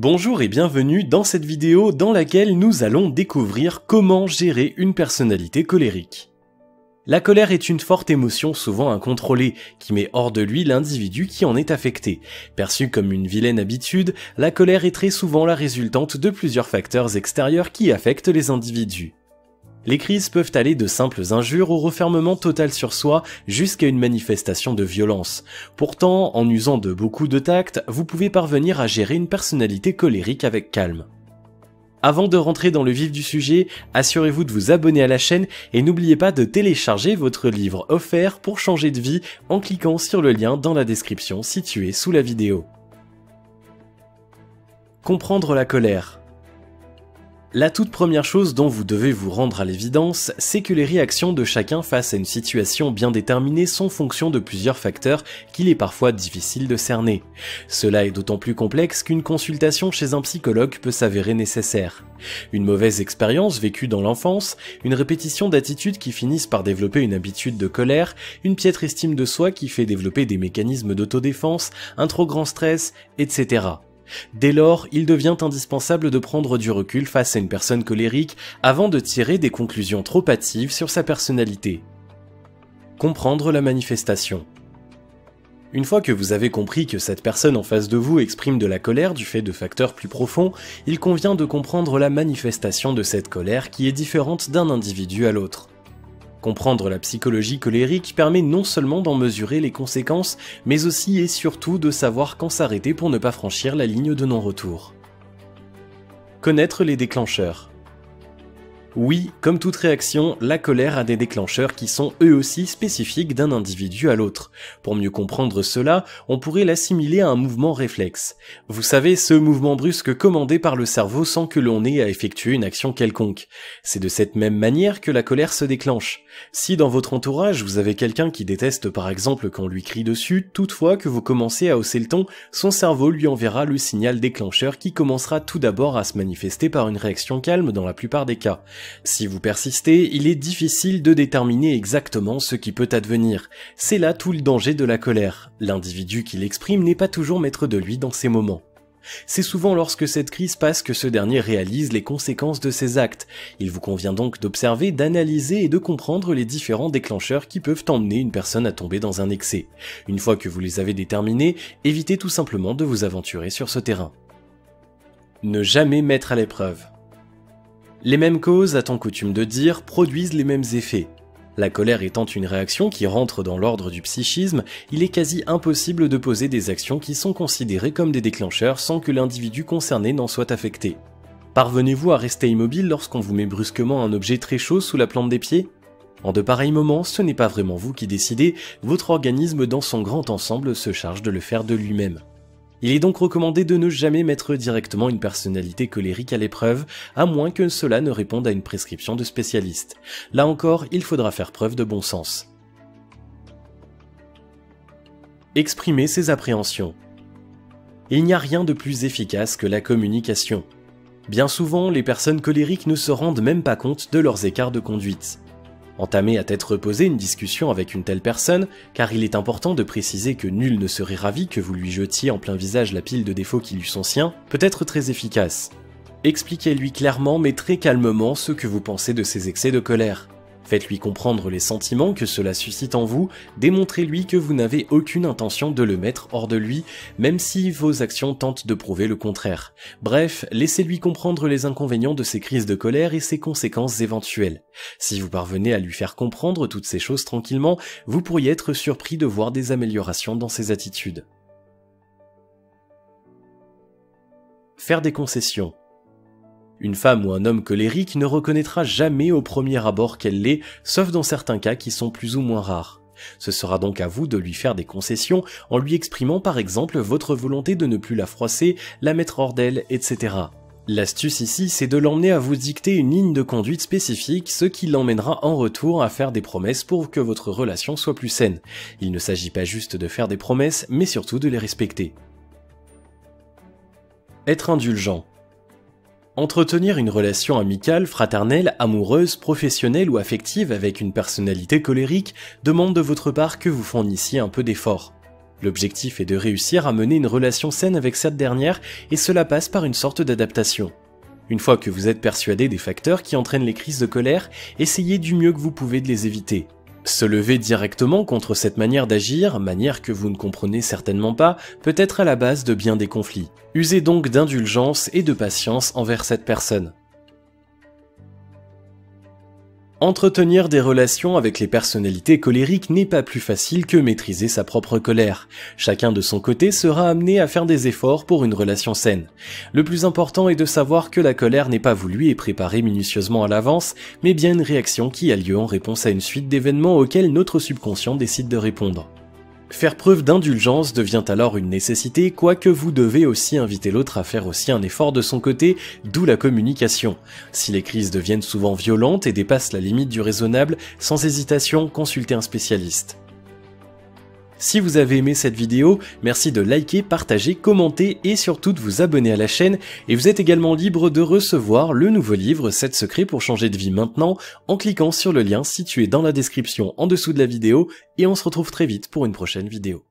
Bonjour et bienvenue dans cette vidéo dans laquelle nous allons découvrir comment gérer une personnalité colérique. La colère est une forte émotion souvent incontrôlée, qui met hors de lui l'individu qui en est affecté. Perçue comme une vilaine habitude, la colère est très souvent la résultante de plusieurs facteurs extérieurs qui affectent les individus. Les crises peuvent aller de simples injures au refermement total sur soi jusqu'à une manifestation de violence. Pourtant, en usant de beaucoup de tact, vous pouvez parvenir à gérer une personnalité colérique avec calme. Avant de rentrer dans le vif du sujet, assurez-vous de vous abonner à la chaîne et n'oubliez pas de télécharger votre livre offert pour changer de vie en cliquant sur le lien dans la description situé sous la vidéo. Comprendre la colère. La toute première chose dont vous devez vous rendre à l'évidence, c'est que les réactions de chacun face à une situation bien déterminée sont fonction de plusieurs facteurs qu'il est parfois difficile de cerner. Cela est d'autant plus complexe qu'une consultation chez un psychologue peut s'avérer nécessaire. Une mauvaise expérience vécue dans l'enfance, une répétition d'attitudes qui finissent par développer une habitude de colère, une piètre estime de soi qui fait développer des mécanismes d'autodéfense, un trop grand stress, etc. Dès lors, il devient indispensable de prendre du recul face à une personne colérique avant de tirer des conclusions trop hâtives sur sa personnalité. Comprendre la manifestation. Une fois que vous avez compris que cette personne en face de vous exprime de la colère du fait de facteurs plus profonds, il convient de comprendre la manifestation de cette colère qui est différente d'un individu à l'autre. Comprendre la psychologie colérique permet non seulement d'en mesurer les conséquences, mais aussi et surtout de savoir quand s'arrêter pour ne pas franchir la ligne de non-retour. Connaître les déclencheurs. Oui, comme toute réaction, la colère a des déclencheurs qui sont eux aussi spécifiques d'un individu à l'autre. Pour mieux comprendre cela, on pourrait l'assimiler à un mouvement réflexe. Vous savez, ce mouvement brusque commandé par le cerveau sans que l'on ait à effectuer une action quelconque. C'est de cette même manière que la colère se déclenche. Si dans votre entourage vous avez quelqu'un qui déteste par exemple qu'on lui crie dessus, toutefois que vous commencez à hausser le ton, son cerveau lui enverra le signal déclencheur qui commencera tout d'abord à se manifester par une réaction calme dans la plupart des cas. Si vous persistez, il est difficile de déterminer exactement ce qui peut advenir. C'est là tout le danger de la colère. L'individu qui l'exprime n'est pas toujours maître de lui dans ces moments. C'est souvent lorsque cette crise passe que ce dernier réalise les conséquences de ses actes. Il vous convient donc d'observer, d'analyser et de comprendre les différents déclencheurs qui peuvent emmener une personne à tomber dans un excès. Une fois que vous les avez déterminés, évitez tout simplement de vous aventurer sur ce terrain. Ne jamais mettre à l'épreuve. Les mêmes causes, a-t-on coutume de dire, produisent les mêmes effets. La colère étant une réaction qui rentre dans l'ordre du psychisme, il est quasi impossible de poser des actions qui sont considérées comme des déclencheurs sans que l'individu concerné n'en soit affecté. Parvenez-vous à rester immobile lorsqu'on vous met brusquement un objet très chaud sous la plante des pieds ? En de pareils moments, ce n'est pas vraiment vous qui décidez, votre organisme dans son grand ensemble se charge de le faire de lui-même. Il est donc recommandé de ne jamais mettre directement une personnalité colérique à l'épreuve, à moins que cela ne réponde à une prescription de spécialiste. Là encore, il faudra faire preuve de bon sens. Exprimer ses appréhensions. Il n'y a rien de plus efficace que la communication. Bien souvent, les personnes colériques ne se rendent même pas compte de leurs écarts de conduite. Entamer à tête reposée une discussion avec une telle personne, car il est important de préciser que nul ne serait ravi que vous lui jetiez en plein visage la pile de défauts qui lui sont siens, peut être très efficace. Expliquez-lui clairement mais très calmement ce que vous pensez de ses excès de colère. Faites-lui comprendre les sentiments que cela suscite en vous, démontrez-lui que vous n'avez aucune intention de le mettre hors de lui, même si vos actions tentent de prouver le contraire. Bref, laissez-lui comprendre les inconvénients de ces crises de colère et ses conséquences éventuelles. Si vous parvenez à lui faire comprendre toutes ces choses tranquillement, vous pourriez être surpris de voir des améliorations dans ses attitudes. Faire des concessions. Une femme ou un homme colérique ne reconnaîtra jamais au premier abord qu'elle l'est, sauf dans certains cas qui sont plus ou moins rares. Ce sera donc à vous de lui faire des concessions en lui exprimant par exemple votre volonté de ne plus la froisser, la mettre hors d'elle, etc. L'astuce ici, c'est de l'emmener à vous dicter une ligne de conduite spécifique, ce qui l'emmènera en retour à faire des promesses pour que votre relation soit plus saine. Il ne s'agit pas juste de faire des promesses, mais surtout de les respecter. Être indulgent. Entretenir une relation amicale, fraternelle, amoureuse, professionnelle ou affective avec une personnalité colérique demande de votre part que vous fournissiez un peu d'effort. L'objectif est de réussir à mener une relation saine avec cette dernière et cela passe par une sorte d'adaptation. Une fois que vous êtes persuadé des facteurs qui entraînent les crises de colère, essayez du mieux que vous pouvez de les éviter. Se lever directement contre cette manière d'agir, manière que vous ne comprenez certainement pas, peut être à la base de bien des conflits. Usez donc d'indulgence et de patience envers cette personne. Entretenir des relations avec les personnalités colériques n'est pas plus facile que maîtriser sa propre colère. Chacun de son côté sera amené à faire des efforts pour une relation saine. Le plus important est de savoir que la colère n'est pas voulue et préparée minutieusement à l'avance, mais bien une réaction qui a lieu en réponse à une suite d'événements auxquels notre subconscient décide de répondre. Faire preuve d'indulgence devient alors une nécessité, quoique vous devez aussi inviter l'autre à faire aussi un effort de son côté, d'où la communication. Si les crises deviennent souvent violentes et dépassent la limite du raisonnable, sans hésitation, consultez un spécialiste. Si vous avez aimé cette vidéo, merci de liker, partager, commenter et surtout de vous abonner à la chaîne. Et vous êtes également libre de recevoir le nouveau livre 7 secrets pour changer de vie maintenant en cliquant sur le lien situé dans la description en dessous de la vidéo et on se retrouve très vite pour une prochaine vidéo.